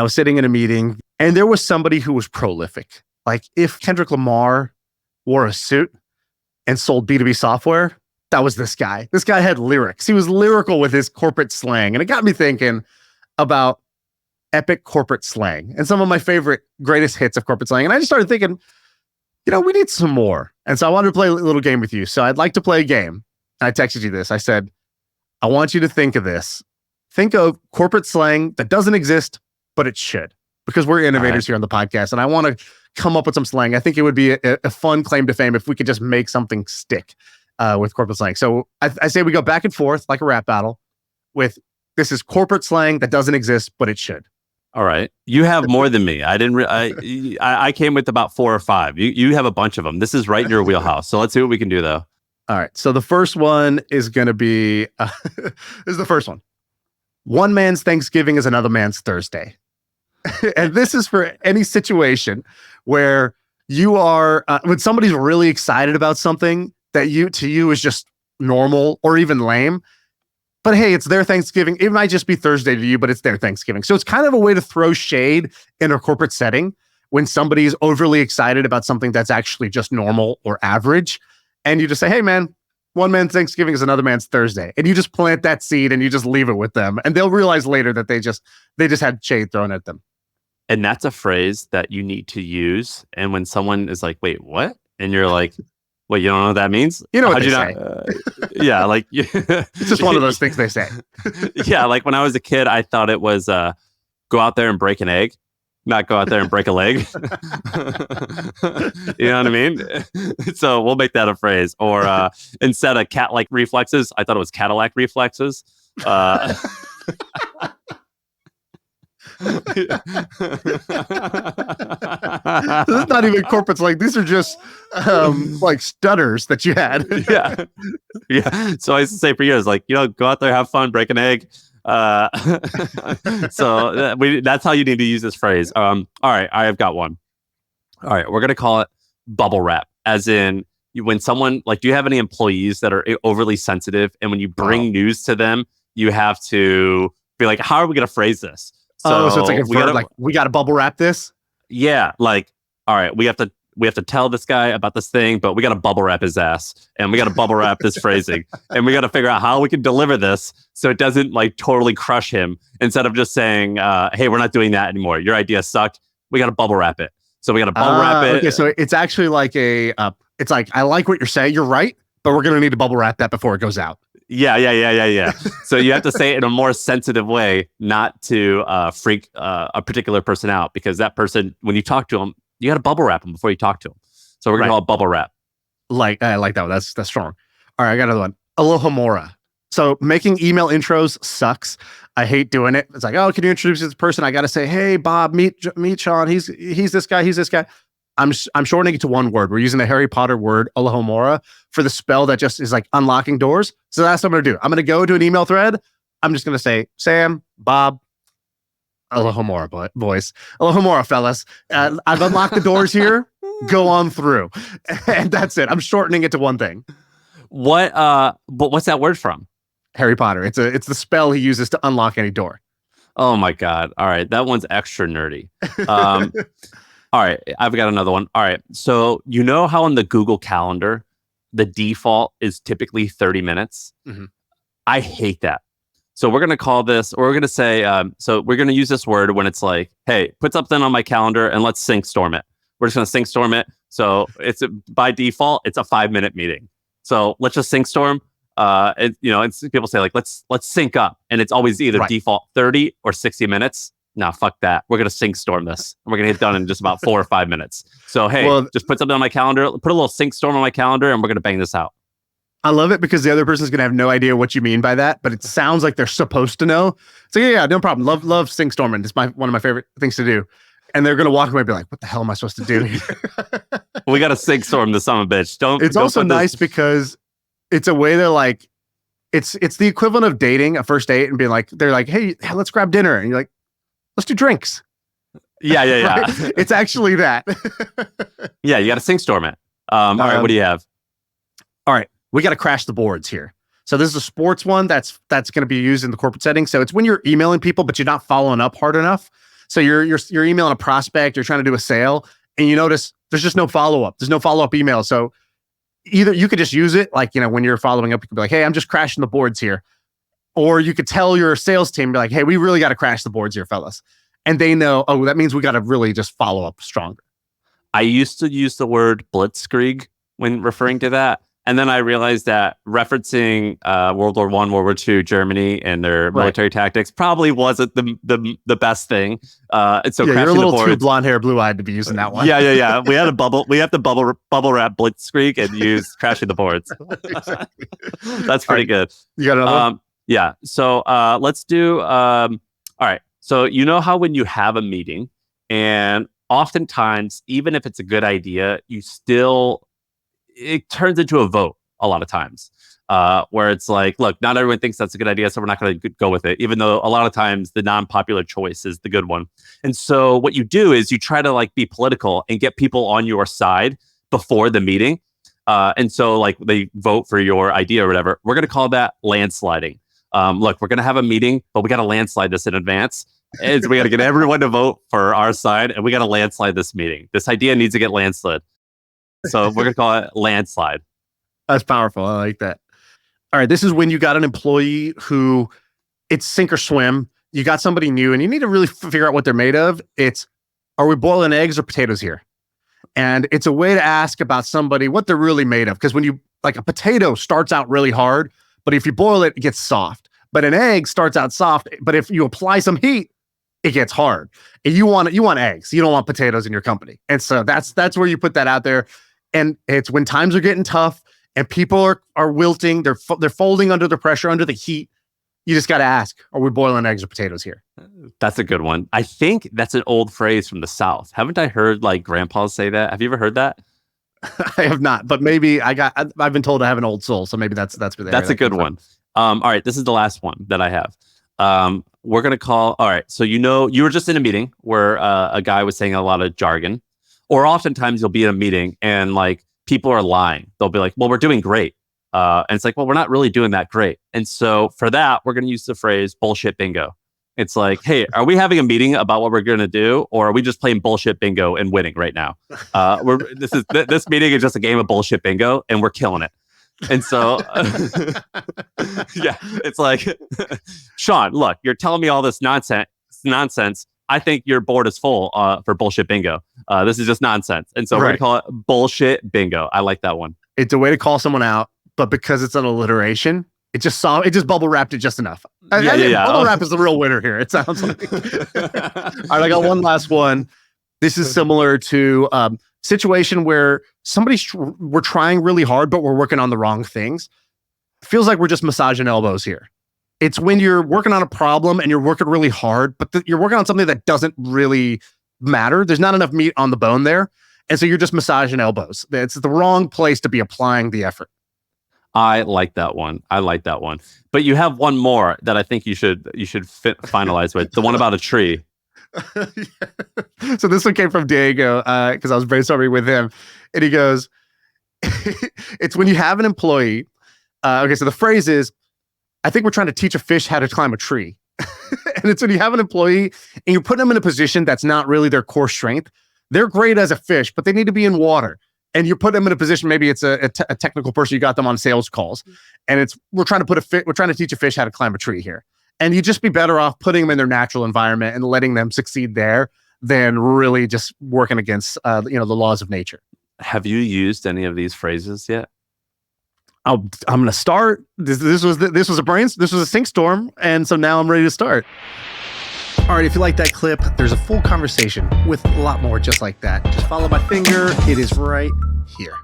I was sitting in a meeting and there was somebody who was prolific. Like if Kendrick Lamar wore a suit and sold B2B software, that was this guy. This guy had lyrics. He was lyrical with his corporate slang. And it got me thinking about epic corporate slang and some of my favorite greatest hits of corporate slang. And I just started thinking, we need some more. And so I wanted to play a little game with you. So I'd like to play a game. And I texted you this. I said, I want you to think of this. Think of corporate slang that doesn't exist, but it should, because we're innovators here on the podcast. And I want to come up with some slang. I think it would be a fun claim to fame if we could just make something stick with corporate slang. So I say we go back and forth like a rap battle with this is corporate slang that doesn't exist, but it should. All right. You have more than me. I came with about 4 or 5. You have a bunch of them. This is right in your wheelhouse. So let's see what we can do though. All right. So the first one is going to be, this is the first one. One man's Thanksgiving is another man's Thursday. And this is for any situation where you are, when somebody's really excited about something that to you is just normal or even lame. But hey, it's their Thanksgiving. It might just be Thursday to you, but it's their Thanksgiving. So it's kind of a way to throw shade in a corporate setting when somebody's overly excited about something that's actually just normal or average. And you just say, hey, man, one man's Thanksgiving is another man's Thursday. And you just plant that seed and you just leave it with them. And they'll realize later that they just had shade thrown at them. And that's a phrase that you need to use. And when someone is like, wait, what? And you're like, wait, you don't know what that means? You know what they say. Yeah, like it's just one of those things they say. Yeah, like when I was a kid, I thought it was go out there and break an egg, not go out there and break a leg. You know what I mean? So we'll make that a phrase. Or instead of cat-like reflexes, I thought it was Cadillac reflexes. This is not even corporate slang. These are just like stutters that you had. Yeah. So I used to say for years, like, go out there, have fun, break an egg. So that's how you need to use this phrase. All right, I've got one. All right, we're gonna call it bubble wrap, as in when someone, like, do you have any employees that are overly sensitive, and when you bring news to them, you have to be like, how are we gonna phrase this? So it's like a verb, we got to bubble wrap this. Yeah, like, all right, we have to tell this guy about this thing, but we got to bubble wrap his ass, and we got to bubble wrap this phrasing, and we got to figure out how we can deliver this so it doesn't like totally crush him. Instead of just saying, "Hey, we're not doing that anymore. Your idea sucked." We got to bubble wrap it. So we got to bubble wrap it. Okay, so it's actually like it's like, I like what you're saying. You're right, but we're gonna need to bubble wrap that before it goes out. Yeah. So you have to say it in a more sensitive way, not to freak a particular person out, because that person, when you talk to them, you got to bubble wrap them before you talk to them. So we're going to call it bubble wrap. I like that one. That's strong. All right, I got another one. Aloha mora. So making email intros sucks. I hate doing it. It's like, oh, can you introduce this person? I got to say, hey, Bob, meet Sean. He's this guy. He's this guy. I'm shortening it to one word. We're using the Harry Potter word Aloha mora for the spell that just is like unlocking doors. So that's what I'm going to do. I'm going to go to an email thread. I'm just going to say, Sam, Bob, Aloha mora, boys. Aloha mora, fellas. I've unlocked the doors here. Go on through. And that's it. I'm shortening it to one thing. But what's that word from? Harry Potter. It's the spell he uses to unlock any door. Oh my God. All right. That one's extra nerdy. All right, I've got another one. All right, so you know how on the Google Calendar, the default is typically 30 minutes? Mm-hmm. I hate that. So we're going to call this, or we're going to say, so we're going to use this word when it's like, hey, put something on my calendar and let's sync storm it. We're just going to sync storm it. So it's by default, it's a 5-minute meeting. So let's just sync storm. It's, people say like, let's sync up. And it's always either default 30 or 60 minutes. No, fuck that. We're going to sync storm this. And we're going to get done in just about 4 or 5 minutes. So, hey, just put something on my calendar, put a little sync storm on my calendar, and we're going to bang this out. I love it because the other person's going to have no idea what you mean by that, but it sounds like they're supposed to know. So yeah, no problem. Love sync storming. It's one of my favorite things to do. And they're going to walk away and be like, what the hell am I supposed to do here? We got to sync storm this son of a bitch. It's also nice because it's a way to like, it's the equivalent of dating a first date and being like, they're like, hey, let's grab dinner. And you're like, let's do drinks. Yeah. Right? It's actually that. Yeah, you got to sync storm it. All right, what do you have? All right, we got to crash the boards here. So this is a sports one that's going to be used in the corporate setting. So it's when you're emailing people, but you're not following up hard enough. So you're emailing a prospect, you're trying to do a sale, and you notice there's just no follow-up. There's no follow-up email. So either you could just use it, like, when you're following up, you could be like, hey, I'm just crashing the boards here. Or you could tell your sales team, be like, hey, we really got to crash the boards here, fellas. And they know, oh, that means we got to really just follow up stronger. I used to use the word blitzkrieg when referring to that. And then I realized that referencing World War I, World War II, Germany and their military tactics probably wasn't the best thing. And so you're a little too blonde hair, blue eyed to be using that one. Yeah. We have to bubble wrap blitzkrieg and use crashing the boards. Exactly. That's pretty good. You got another one? Yeah. So let's do. All right. So how when you have a meeting, and oftentimes, even if it's a good idea, it turns into a vote a lot of times, where it's like, look, not everyone thinks that's a good idea, so we're not going to go with it, even though a lot of times the non-popular choice is the good one. And so what you do is you try to be political and get people on your side before the meeting. And so they vote for your idea or whatever. We're going to call that landsliding. Look, we're going to have a meeting, but we got to landslide this in advance. And so we got to get everyone to vote for our side, and we got to landslide this meeting. This idea needs to get landslid. So we're going to call it landslide. That's powerful. I like that. All right. This is when you got an employee who it's sink or swim. You got somebody new and you need to really figure out what they're made of. Are we boiling eggs or potatoes here? And it's a way to ask about somebody what they're really made of. Because when a potato starts out really hard, but if you boil it, it gets soft. But an egg starts out soft, but if you apply some heat, it gets hard. And you want eggs. You don't want potatoes in your company. And so that's where you put that out there. And it's when times are getting tough and people are wilting, they're folding under the pressure, under the heat. You just got to ask, are we boiling eggs or potatoes here? That's a good one. I think that's an old phrase from the South. Haven't I heard grandpas say that? Have you ever heard that? I have not, but maybe I've been told I have an old soul. So maybe that's where that's a good one. All right. This is the last one that I have. We're going to call. All right. So, you were just in a meeting where a guy was saying a lot of jargon, or oftentimes you'll be in a meeting and people are lying. They'll be like, well, we're doing great. And it's like, well, we're not really doing that great. And so for that, we're going to use the phrase bullshit bingo. It's like, hey, are we having a meeting about what we're going to do? Or are we just playing bullshit bingo and winning right now? This meeting is just a game of bullshit bingo and we're killing it. And so, yeah, it's like, Sean, look, you're telling me all this nonsense. I think your board is full for bullshit bingo. This is just nonsense. And so we're going to call it bullshit bingo. I like that one. It's a way to call someone out, but because it's an alliteration, it just bubble wrapped it just enough. Yeah. Bubble wrap is the real winner here. It sounds like. All right, I got one last one. This is similar to situation where we're trying really hard, but we're working on the wrong things. Feels like we're just massaging elbows here. It's when you're working on a problem and you're working really hard, but you're working on something that doesn't really matter. There's not enough meat on the bone there. And so you're just massaging elbows. It's the wrong place to be applying the effort. I like that one. But you have one more that I think you should finalize with, the one about a tree. Yeah. So this one came from Diego because I was brainstorming with him, and he goes, it's when you have an employee. Okay, so the phrase is, I think we're trying to teach a fish how to climb a tree. And it's when you have an employee and you put them in a position that's not really their core strength. They're great as a fish, but they need to be in water. And you put them in a position, maybe it's a technical person, you got them on sales calls, and we're trying to teach a fish how to climb a tree here. And you'd just be better off putting them in their natural environment and letting them succeed there than really just working against the laws of nature. Have you used any of these phrases yet? I'm going to start. This was a sink storm, and so now I'm ready to start. All right, if you like that clip, there's a full conversation with a lot more just like that. Just follow my finger. It is right here.